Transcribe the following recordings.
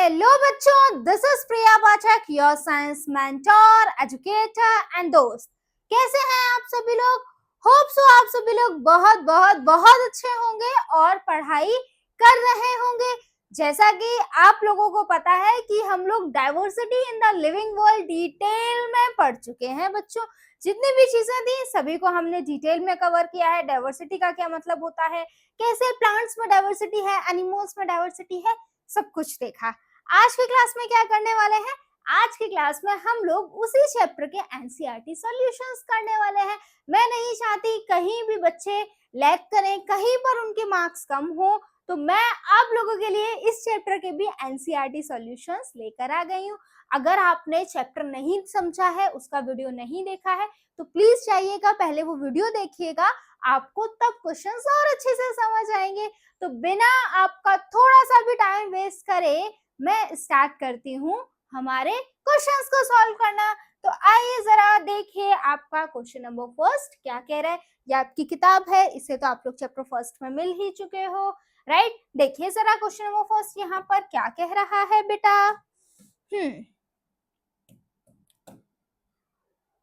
Hello बच्चों, this is Priya Pathak, your science mentor, educator and दोस्त। कैसे हैं आप सभी लोग? होप सो आप सभी लोग बहुत बहुत बहुत अच्छे होंगे और पढ़ाई कर रहे होंगे। जैसा कि आप लोगों को पता है कि हम लोग diversity in the living world detail में पढ़ चुके हैं बच्चों। जितनी भी चीजें थी सभी को हमने डिटेल में कवर किया है। डाइवर्सिटी का क्या मतलब होता है, कैसे प्लांट्स में डाइवर्सिटी है, एनिमल्स में डाइवर्सिटी है, सब कुछ देखा। आज की क्लास में क्या करने वाले हैं? आज की क्लास में हम लोग उसी चैप्टर के एनसीईआरटी सॉल्यूशंस करने वाले हैं। मैं नहीं चाहती कहीं भी बच्चे लैग करें, कहीं पर उनके मार्क्स कम हो, तो मैं आप लोगों के लिए इस चैप्टर के भी एनसीईआरटी सॉल्यूशंस लेकर आ गई हूँ। अगर आपने चैप्टर नहीं समझा है, उसका वीडियो नहीं देखा है, तो प्लीज जाइएगा, पहले वो वीडियो देखिएगा, आपको तब क्वेश्चंस और अच्छे से समझ आएंगे। तो बिना आपका थोड़ा सा भी टाइम वेस्ट करे मैं स्टार्ट करती हूँ हमारे क्वेश्चंस को सॉल्व करना। तो आइए जरा देखिए आपका क्वेश्चन नंबर फर्स्ट क्या कह रहा है। ये आपकी किताब है, इसे तो आप लोग चैप्टर फर्स्ट में मिल ही चुके हो, राइट। देखिए जरा क्वेश्चन नंबर फर्स्ट यहाँ पर क्या कह रहा है बेटा।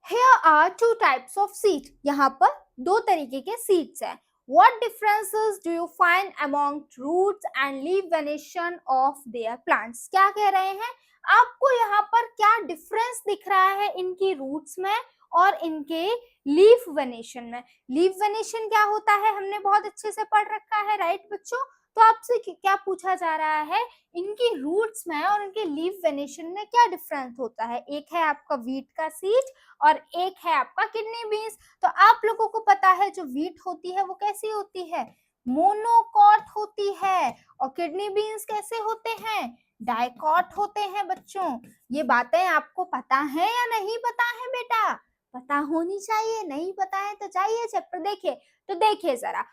Here are two types of seed. यहाँ पर दो तरीके के seeds हैं। What differences do you find among roots and leaf venation of their plants? क्या कह रहे हैं? आपको यहाँ पर क्या डिफरेंस दिख रहा है इनकी रूट्स में और इनके लीफ वेनेशन में? लीफ वेनेशन क्या होता है हमने बहुत अच्छे से पढ़ रखा है, राइट बच्चों। तो आपसे क्या पूछा जा रहा है, इनकी रूट्स में और इनके लीफ वेनेशन में क्या डिफरेंस होता है। एक है आपका वीट का सीड और एक है आपका किडनी बीन्स। तो आप लोगों को पता है जो वीट होती है वो कैसी होती है, मोनोकॉट होती है, और किडनी बीन्स कैसे होते हैं, डाइकॉट होते हैं बच्चों। ये बातें आपको पता है या नहीं पता है बेटा? पता होनी चाहिए, नहीं पता है तो जाइए चैप्टर देखिए। तो देखिए जरा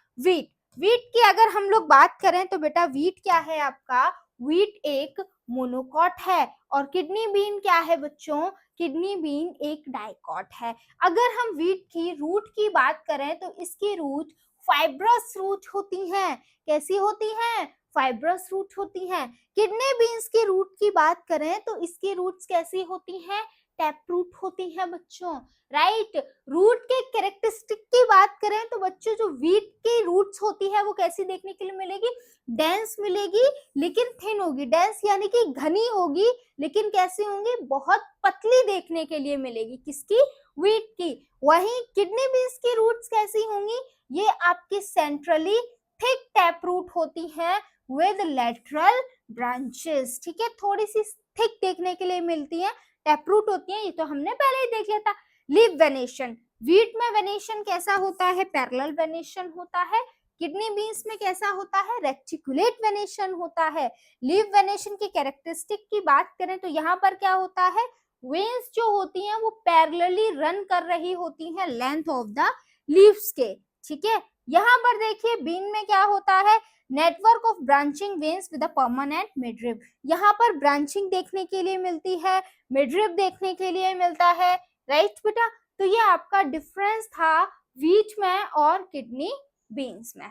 वीट की अगर हम लोग बात करें तो बेटा वीट क्या है आपका, वीट एक मोनोकॉट है, और किडनी बीन क्या है बच्चों, किडनी बीन एक डाइकॉट है। अगर हम वीट की रूट की बात करें तो इसकी रूट फाइब्रस रूट होती हैं। कैसी होती हैं? फाइब्रस रूट होती हैं। किडनी बीन्स की रूट की बात करें तो इसकी रूट्स कैसी होती हैं? टैप रूट होती हैं बच्चों, राइट। रूट के कैरेक्टरिस्टिक की बात करें तो बच्चों जो वीट की रूट्स होती है वो कैसी देखने के लिए मिलेगी? डेंस मिलेगी, लेकिन थिन होगी। डेंस यानी कि घनी होगी, लेकिन कैसी होंगी? बहुत पतली देखने के लिए मिलेगी। किसकी? वीट की। वहीं किडनी बीन्स की रूट्स कैसी होंगी? ये आपकी सेंट्रली थिक टैप रूट होती है विद लेटरल ब्रांचेस, ठीक है, थोड़ी सी थिक देखने के लिए मिलती है, टैप रूट होती है। ये तो हमने पहले ही देख लिया था। लीफ वेनेशन, वीट में वेनेशन कैसा होता है? पैरेलल वेनेशन होता है। किडनी बीन्स में कैसा होता है? रेक्टिकुलेट वेनेशन होता है। लीफ वेनेशन की कैरेक्टरिस्टिक की बात करें तो यहाँ पर क्या होता है, वेन्स जो होती हैं वो पैरेलली रन कर रही होती हैं लेंथ ऑफ द लीव्स के, ठीक है। यहाँ पर देखिए बीन में क्या होता है, network of branching veins with a permanent midrib. यहाँ पर ब्रांचिंग देखने के लिए मिलती है, मिडरिब देखने के लिए मिलता है, राइट बेटा। तो ये आपका डिफरेंस था वीट में और किडनी बीन्स में।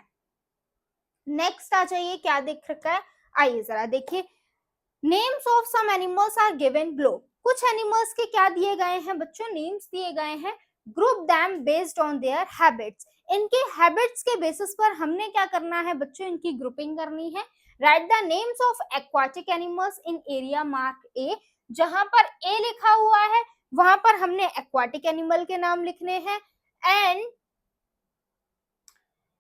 नेक्स्ट आ जाइए, क्या देख रखा है, आइए जरा देखिए। Names of some animals are given below. कुछ एनिमल्स के क्या दिए गए हैं बच्चों? नेम्स दिए गए हैं। Group them based on their habits. इनके हैबिट्स के बेसिस पर हमने क्या करना है बच्चों? इनकी ग्रुपिंग करनी है। Write the names of aquatic animals in area mark A. जहां पर ए लिखा हुआ है वहां पर हमने एक्वाटिक एनिमल के नाम लिखने हैं, and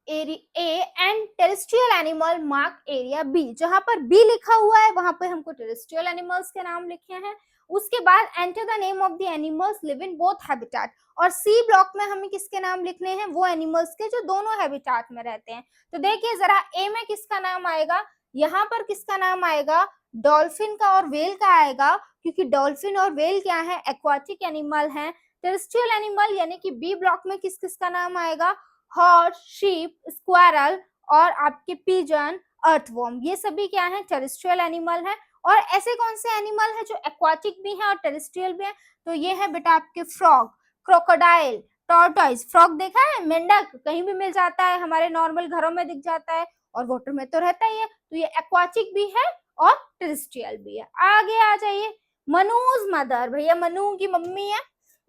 and terrestrial animal mark area B. जहां पर बी लिखा हुआ है वहां पर हमको टेरेस्ट्रियल एनिमल्स के नाम लिखे हैं। उसके बाद enter the name of the animals live in both habitat. और सी ब्लॉक में हमें किसके नाम लिखने हैं? वो एनिमल्स के जो दोनों हैबिटेट में रहते हैं। तो देखिए जरा ए में किसका नाम आएगा? यहाँ पर किसका नाम आएगा? डॉल्फिन का और वेल का आएगा, क्योंकि डॉल्फिन और वेल क्या है? एक्वाटिक एनिमल है। टेरेस्ट्रियल एनिमल यानी कि बी ब्लॉक में किस किसका नाम आएगा? हॉर्स, शीप, स्क्वायरल और आपके पिजन, अर्थवर्म, ये सभी क्या है? टेरेस्ट्रियल एनिमल है। और ऐसे कौन से एनिमल है जो एक्वाटिक भी है और टेरेस्ट्रियल भी है? तो ये है बेटा आपके फ्रॉग, क्रोकोडाइल, टॉर्टोइज। फ्रॉग देखा है? मेंढक कहीं भी मिल जाता है, हमारे नॉर्मल घरों में दिख जाता है, और वाटर में तो रहता ही है। तो ये एक्वाटिक भी है और टेरेस्ट्रियल भी है। आगे आ जाइए, मनुज मदर, भैया मनु की मम्मी है,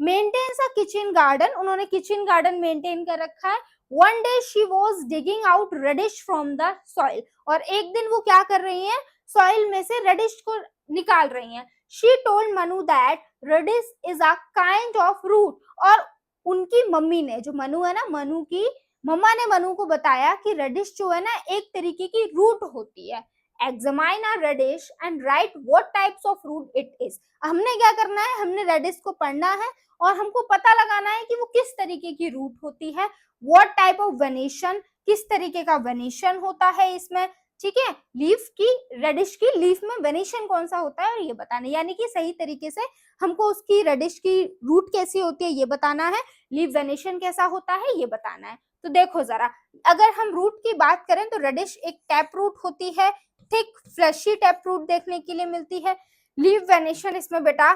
मेंटेन्स अ किचन गार्डन, उन्होंने किचन गार्डन मेंटेन कर रखा है। One day she was digging out radish from the soil, और एक दिन वो क्या कर रही है, सॉइल में से रेडिश को निकाल रही है। She told Manu that radish is a kind of root, और उनकी मम्मी ने, जो मनु है ना, मनु की मम्मा ने मनु को बताया कि रेडिश जो है ना एक तरीके की रूट होती है। Examine a radish and write what types of root it is, हमने क्या करना है, हमने रेडिश को पढ़ना है और हमको पता लगाना है कि वो किस तरीके की रूट होती है। व्हाट टाइप ऑफ वेनेशन, किस तरीके का वेनेशन होता है इसमें, ठीक है। लीफ की, रेडिश की लीफ में वेनेशन कौन सा होता है और ये बताना है, यानी कि सही तरीके से हमको उसकी रेडिश की रूट कैसी होती है ये बताना है, लीफ वेनेशन कैसा होता है ये बताना है। तो देखो जरा, अगर हम रूट की बात करें तो रेडिश एक टैप रूट होती है, थिक फ्लैशी टैप रूट देखने के लिए मिलती है। लीफ वेनेशन इसमें बेटा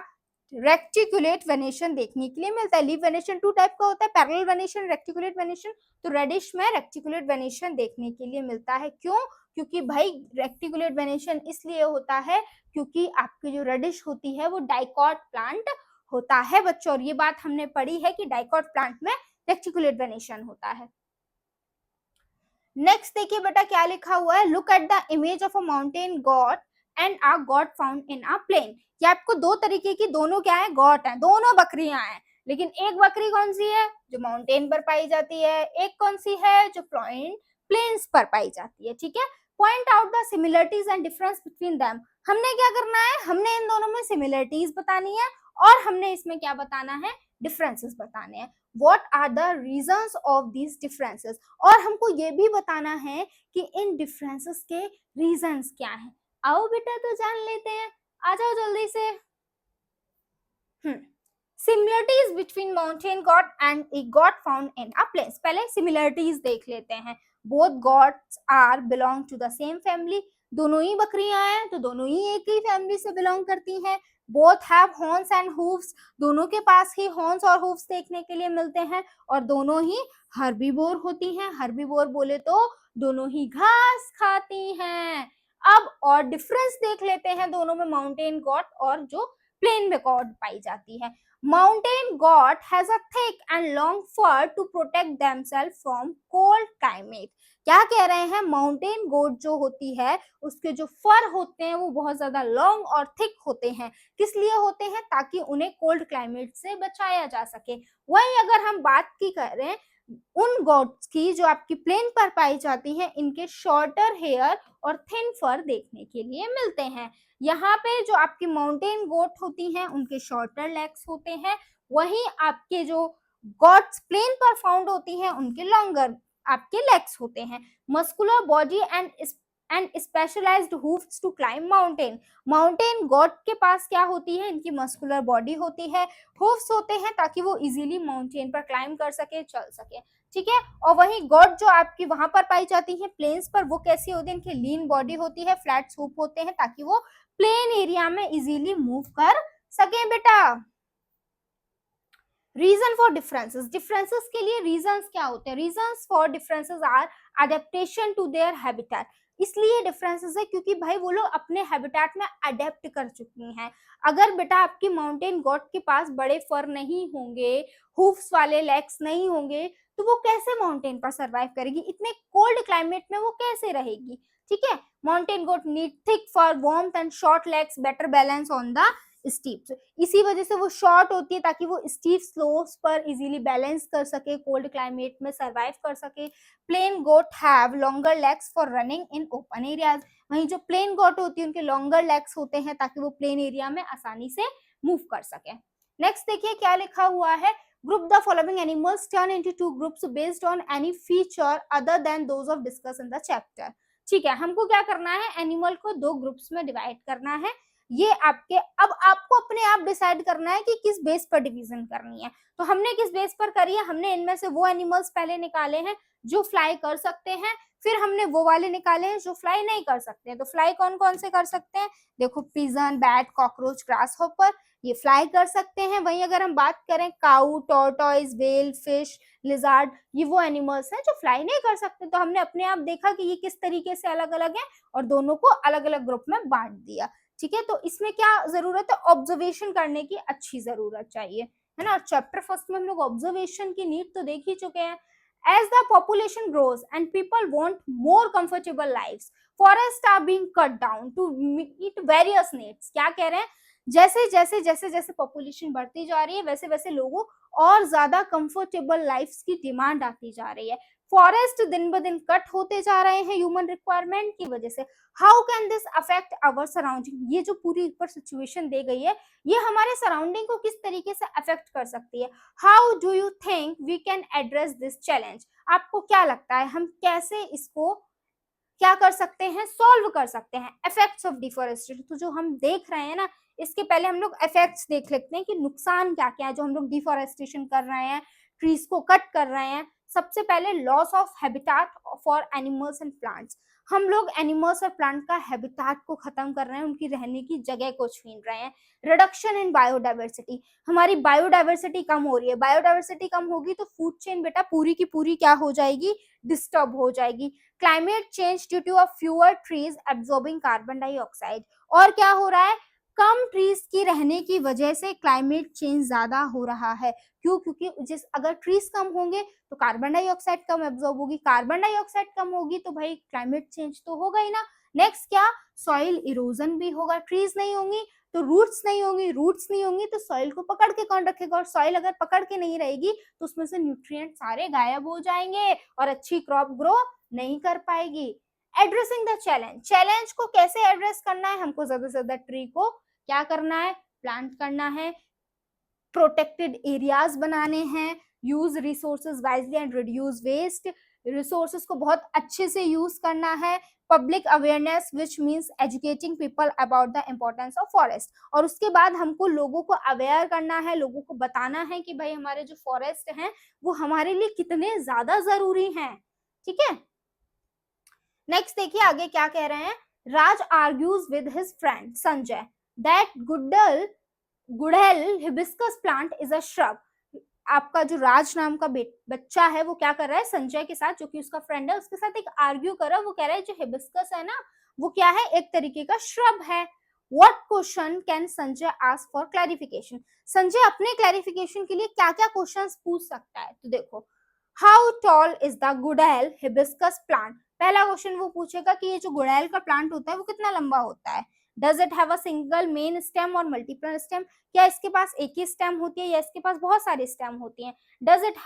रेक्टिकुलेट वेनेशन देखने के लिए मिलता है। लीफ वेनेशन टू टाइप का होता है, पैरेलल वेनेशन, रेक्टिकुलेट वेनेशन। तो रेडिश में रेक्टिकुलेट वेनेशन देखने के लिए मिलता है। क्यों? क्योंकि भाई रेक्टिकुलेट वेनेशन इसलिए होता है क्योंकि आपकी जो रेडिश होती है वो डाइकॉट प्लांट होता है बच्चों, और ये बात हमने पढ़ी है कि डाइकॉट प्लांट में रेक्टिकुलेट वेनेशन होता है। नेक्स्ट देखिए बेटा क्या लिखा हुआ है, look at the image of a mountain goat and a goat found in a plain. ये आपको दो तरीके की, दोनों क्या है, गॉड है, दोनों बकरियां हैं, लेकिन एक बकरी कौन सी है जो माउंटेन पर पाई जाती है, एक कौन सी है जो प्लेन्स पर पाई जाती है, ठीक है। Point out the similarities and difference between them, हमने क्या करना है, हमने इन दोनों में सिमिलरिटीज बतानी है और हमने इसमें क्या बताना है, डिफरेंसेस बताने हैं। What are the reasons of these differences, और हमको ये भी बताना है कि इन डिफरेंसेस के रीजंस क्या हैं। आओ बेटा तो जान लेते हैं, आ जाओ जल्दी से। Similarities between mountain goat and a goat found in a place, पहले सिमिलरिटीज देख लेते हैं। Both goats are belong to the same family, दोनों ही बकरियां हैं तो दोनों ही एक ही फैमिली से बिलोंग करती हैं। Both have horns and hoofs, दोनों के पास ही हॉर्न्स और हूफ्स देखने के लिए मिलते हैं, और दोनों ही हर्बीवोर होती हैं। हर्बीवोर बोले तो दोनों ही घास खाती हैं। अब और डिफरेंस देख लेते हैं दोनों में, माउंटेन गॉड और जो प्लेन में गॉड पाई जाती है। Mountain goat has a thick and long fur to protect themselves from cold climate. क्या कह रहे हैं, माउंटेन गोट जो होती है उसके जो फर होते हैं वो बहुत ज्यादा लॉन्ग और थिक होते हैं। किस लिए होते हैं, ताकि उन्हें कोल्ड क्लाइमेट से बचाया जा सके। वहीं अगर हम बात की करें उन गोट्स की जो आपकी प्लेन पर पाई जाती हैं, इनके शॉर्टर हेयर और थिन फर देखने के लिए मिलते हैं। यहाँ पे जो आपकी माउंटेन गोट होती हैं उनके शॉर्टर लेग्स होते हैं, वहीं आपके जो गॉट्स प्लेन पर फाउंड होती हैं उनके लॉन्गर आपके लेग्स होते हैं। Muscular body and specialised hoofs to climb mountain, mountain goat के पास क्या होती है, इनकी मस्कुलर बॉडी होती है, हूफ्स होते हैं ताकि वो इजीली माउंटेन पर क्लाइंब कर सके, चल सके, ठीक है। और वहीं गॉट जो आपकी वहां पर पाई जाती है प्लेन्स पर, वो कैसी होती है, इनकी लीन बॉडी होती है, फ्लैट सूप होते हैं ताकि वो प्लेन एरिया में इजीली मूव कर सके बेटा। रीजन फॉर डिफरेंसेस, डिफरेंसेस के लिए रीजंस क्या होते हैं, reasons for differences are adaptation to their habitat, इसलिए डिफरेंसेस है क्योंकि भाई वो लोग अपने हैबिटेट में अडेप्ट कर चुकी हैं। अगर बेटा आपकी माउंटेन गॉट के पास बड़े फर नहीं होंगे, हुफ्स वाले लेग्स नहीं होंगे, तो वो कैसे माउंटेन पर सरवाइव करेगी, इतने कोल्ड क्लाइमेट में वो कैसे रहेगी, ठीक है। Mountain goat need thick fur, warmth and short legs, better balance on the steeps, इसी वजह से वो शॉर्ट होती है ताकि वो स्टीप स्लोप्स पर इजीली बैलेंस कर सके, कोल्ड क्लाइमेट में सरवाइव कर सके। Plain goat have longer legs for running in open areas, वहीं जो प्लेन गोट होती है उनके लॉन्गर लेग्स होते हैं ताकि वो प्लेन एरिया में आसानी से मूव कर सके। नेक्स्ट देखिए क्या लिखा हुआ है, group the following animals turn into two groups based on any feature other than those of discuss in the chapter. ठीक है, हमको क्या करना है, एनिमल को दो ग्रुप्स में डिवाइड करना है। ये आपके, अब आपको अपने आप डिसाइड करना है कि किस बेस पर डिवीजन करनी है। तो हमने किस बेस पर करी है, हमने इनमें से वो एनिमल्स पहले निकाले हैं जो फ्लाई कर सकते हैं, फिर हमने वो वाले निकाले हैं जो फ्लाई नहीं कर सकते हैं। तो फ्लाई कौन कौन से कर सकते हैं, देखो pigeon, bat, cockroach, grass hopper, ये फ्लाई कर सकते हैं। वहीं अगर हम बात करें काऊ, टॉर्टॉइस, व्हेल, फिश, लिजार्ड, ये वो एनिमल्स हैं जो फ्लाई नहीं कर सकते। तो हमने अपने आप देखा कि ये किस तरीके से अलग अलग है और दोनों को अलग अलग ग्रुप में बांट दिया। ठीक है, तो इसमें क्या जरूरत है, ऑब्जर्वेशन करने की अच्छी जरूरत चाहिए, है ना। चैप्टर फर्स्ट में हम लोग ऑब्जर्वेशन की नीड तो देख ही चुके हैं। As the population grows and people want more comfortable lives, forests are being cut down to meet various needs. क्या कह रहे हैं, जैसे पॉपुलेशन बढ़ती जा रही है वैसे वैसे लोगों और ज्यादा कंफर्टेबल लाइफ्स की डिमांड आती जा रही है। फॉरेस्ट दिन ब दिन कट होते जा रहे हैं ह्यूमन रिक्वायरमेंट की वजह से। How can this affect our surrounding, ये जो पूरी ऊपर सिचुएशन दी गई है ये हमारे सराउंडिंग को किस तरीके से अफेक्ट कर सकती है। How do you think we can address this challenge, आपको क्या लगता है हम कैसे इसको क्या कर सकते हैं, सॉल्व कर सकते हैं। इफेक्ट्स ऑफ डिफोरेस्टेशन, तो जो हम देख रहे हैं ना, इसके पहले हम लोग इफेक्ट्स देख लेते हैं कि नुकसान क्या क्या है जो हम लोग डिफोरेस्टेशन कर रहे हैं, ट्रीज को कट कर रहे हैं। सबसे पहले loss of habitat for animals and plants, हम लोग एनिमल्स और प्लांट का हैबिटाट को खत्म कर रहे हैं, उनकी रहने की जगह को छीन रहे हैं। रिडक्शन इन बायोडाइवर्सिटी, हमारी बायोडाइवर्सिटी कम हो रही है, बायोडाइवर्सिटी कम होगी तो फूड चेन बेटा पूरी की पूरी क्या हो जाएगी, डिस्टर्ब हो जाएगी। Climate change due to a fewer trees absorbing carbon dioxide, और क्या हो रहा है, कम ट्रीज की रहने की वजह से क्लाइमेट चेंज ज्यादा हो रहा है। क्यों, क्योंकि अगर ट्रीज कम होंगे तो कार्बन डाइऑक्साइड कम एब्जॉर्ब होगी, कार्बन डाइऑक्साइड कम होगी तो भाई क्लाइमेट चेंज तो होगा ही ना। नेक्स्ट क्या, सॉइल इरोजन भी होगा, ट्रीज नहीं होंगी तो रूट्स नहीं होंगी, रूट्स नहीं होंगी तो सॉइल को पकड़ के कौन रखेगा, और सॉइल अगर पकड़ के नहीं रहेगी तो उसमें से न्यूट्रिएंट सारे गायब हो जाएंगे और अच्छी क्रॉप ग्रो नहीं कर पाएगी। एड्रेसिंग द चैलेंज, चैलेंज को कैसे एड्रेस करना है, हमको ज्यादा से ज्यादा ट्री को क्या करना है, प्लांट करना है, प्रोटेक्टेड एरियाज बनाने हैं, use resources wisely and reduce waste, resources को बहुत अच्छे से यूज करना है, public awareness which means educating people about the importance of forest, और उसके बाद हमको लोगों को अवेयर करना है, लोगों को बताना है कि भाई हमारे जो फॉरेस्ट हैं वो हमारे लिए कितने ज्यादा जरूरी हैं। ठीक है, नेक्स्ट देखिए आगे क्या कह रहे हैं, Raj argues with his friend Sanjay that गुड़हल hibiscus plant is a shrub. आपका जो राज नाम का बच्चा है वो क्या कर रहा है, संजय के साथ जो कि उसका फ्रेंड है उसके साथ एक आर्ग्यू कर रहा है, वो कह रहा है जो हिबिस्कस है ना वो क्या है, एक तरीके का श्रब है। What question can Sanjay ask for clarification, Sanjay अपने क्लैरिफिकेशन के लिए क्या क्या क्वेश्चंस पूछ सकता है। तो देखो, हाउ टॉल इज द गुड़हल हिबिस्कस प्लांट, पहला क्वेश्चन वो पूछेगा कि ये जो गुड़हल का प्लांट होता है वो कितना लंबा होता है। Does it have a single main stem और मल्टीपल स्टेम, क्या इसके पास एक ही स्टेम होती है या इसके पास बहुत सारी स्टेम होती हैं। Does it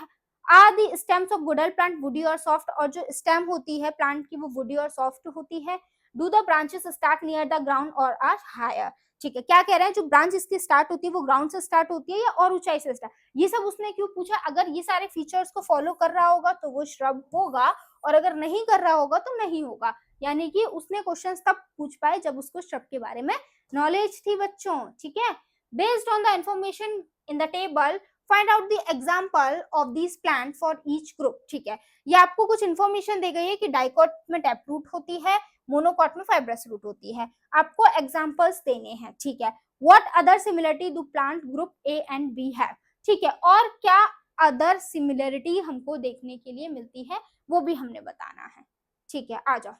are the stems of गुड़हल प्लांट वुडी और सॉफ्ट, और जो स्टेम होती है प्लांट की वो वुडी और सॉफ्ट होती है। Do the branches start near the ground और आर हायर, ठीक है, क्या कह रहे हैं, जो ब्रांच इसकी स्टार्ट होती है वो ग्राउंड से स्टार्ट होती है या और ऊंचाई से स्टार्ट, ये सब उसने क्यों पूछा, अगर ये सारे फीचर्स को फॉलो कर रहा होगा तो वो श्रब होगा और अगर नहीं कर रहा होगा तो नहीं होगा। यानी कि उसने क्वेश्चंस तब पूछ पाए जब उसको श्रब के बारे में नॉलेज थी बच्चों। ठीक है, based on the information in the table find out the example of this plant for each group. ठीक है, ये आपको कुछ इंफॉर्मेशन दी गई है कि डाइकॉट में टैप रूट होती है, मोनोकॉट में फाइब्रस रूट होती है, आपको एग्जांपल्स देने हैं। ठीक है, what other similarity do plant group A and B have, ठीक है, और क्या अदर सिमिलरिटी हमको देखने के लिए मिलती है वो भी हमने बताना है। ठीक है, आ जाओ,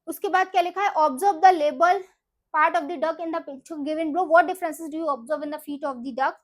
उसके बाद क्या लिखा है, observe the label part of the duck in the picture given below, what differences do you observe in the feet of the duck.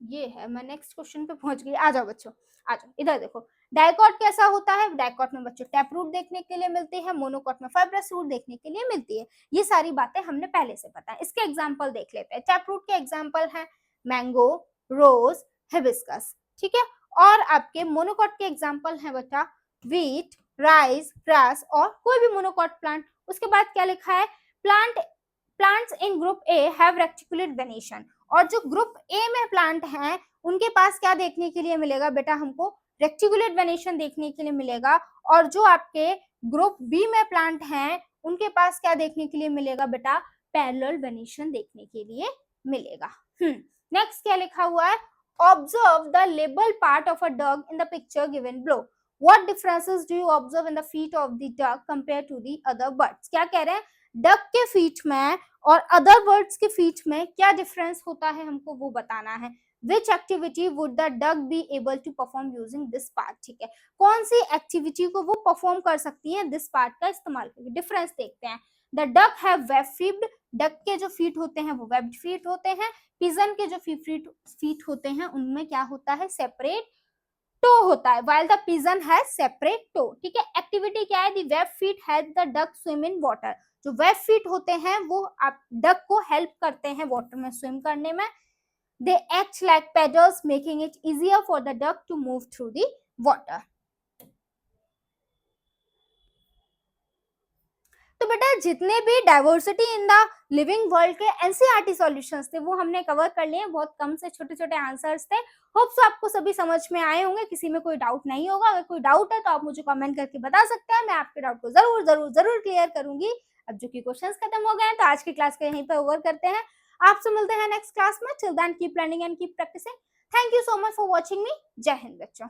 ये है, मैं नेक्स्ट क्वेश्चन पे पहुंच गई, आ जाओ बच्चों, आ जाओ इधर देखो। डाइकॉट कैसा होता है, डाइकॉट में बच्चों टैप रूट देखने के लिए मिलती है, मोनोकॉट में फाइब्रस रूट देखने के लिए मिलती है। ये सारी बातें हमने पहले से पता है, इसके एग्जांपल देख लेते हैं। टैप रूट के एग्जांपल है मैंगो, रोज, हिबिस्कस। ठीक है, और आपके मोनोकॉट के एग्जांपल है बच्चा व्हीट, राइस, ग्रास और कोई भी मोनोकॉट प्लांट। उसके बाद क्या लिखा है, plants in group A have reticulate venation, और जो ग्रुप ए में प्लांट हैं उनके पास क्या देखने के लिए मिलेगा बेटा, हमको रेक्टिकुलेट वेनेशन देखने के लिए मिलेगा, और जो आपके ग्रुप बी में प्लांट हैं उनके पास क्या देखने के लिए मिलेगा बेटा, पैरेलल वेनेशन देखने के लिए मिलेगा। नेक्स्ट क्या लिखा हुआ है, observe the label part of a dog in the picture given below. What differences do you observe in the feet of the duck compared to the other birds? क्या कह रहे हैं, डक के फीट में और अदर बर्ड्स के feet में क्या डिफरेंस होता है, हमको वो बताना है। Which activity would the duck be able to perform using this part? ठीक है, कौन सी एक्टिविटी को वो परफॉर्म कर सकती है दिस पार्ट का इस्तेमाल करके। डिफरेंस देखते हैं। The duck have web feet, duck के जो फीट होते हैं वो वेब फीट होते हैं। पिजन के जो फीट होते हैं उनमें क्या होता है, सेपरेट टो होता है, while the pigeon has separate toe। ठीक है, एक्टिविटी क्या है, the web feet help the duck swim in water। जो वेब फीट होते हैं वो आप डक को हेल्प करते हैं वाटर में स्विम करने में। they act like paddles making it easier for the duck to move through the water। तो बेटा जितने भी diversity in the living world के एनसीईआरटी सॉल्यूशंस थे वो हमने कवर कर लिए, बहुत कम से छोटे छोटे आंसर्स थे। होप्स आपको सभी समझ में आए होंगे, किसी में कोई डाउट नहीं होगा। अगर कोई डाउट है तो आप मुझे कमेंट करके बता सकते हैं, मैं आपके डाउट को जरूर जरूर जरूर क्लियर करूंगी। अब जो कि क्वेश्चंस खत्म हो गए हैं तो आज की क्लास को यहीं पर ओवर करते हैं। आपसे मिलते हैं नेक्स्ट क्लास में। Till then keep learning and keep practising. Thank you so much for watching me. जय हिंद बच्चों।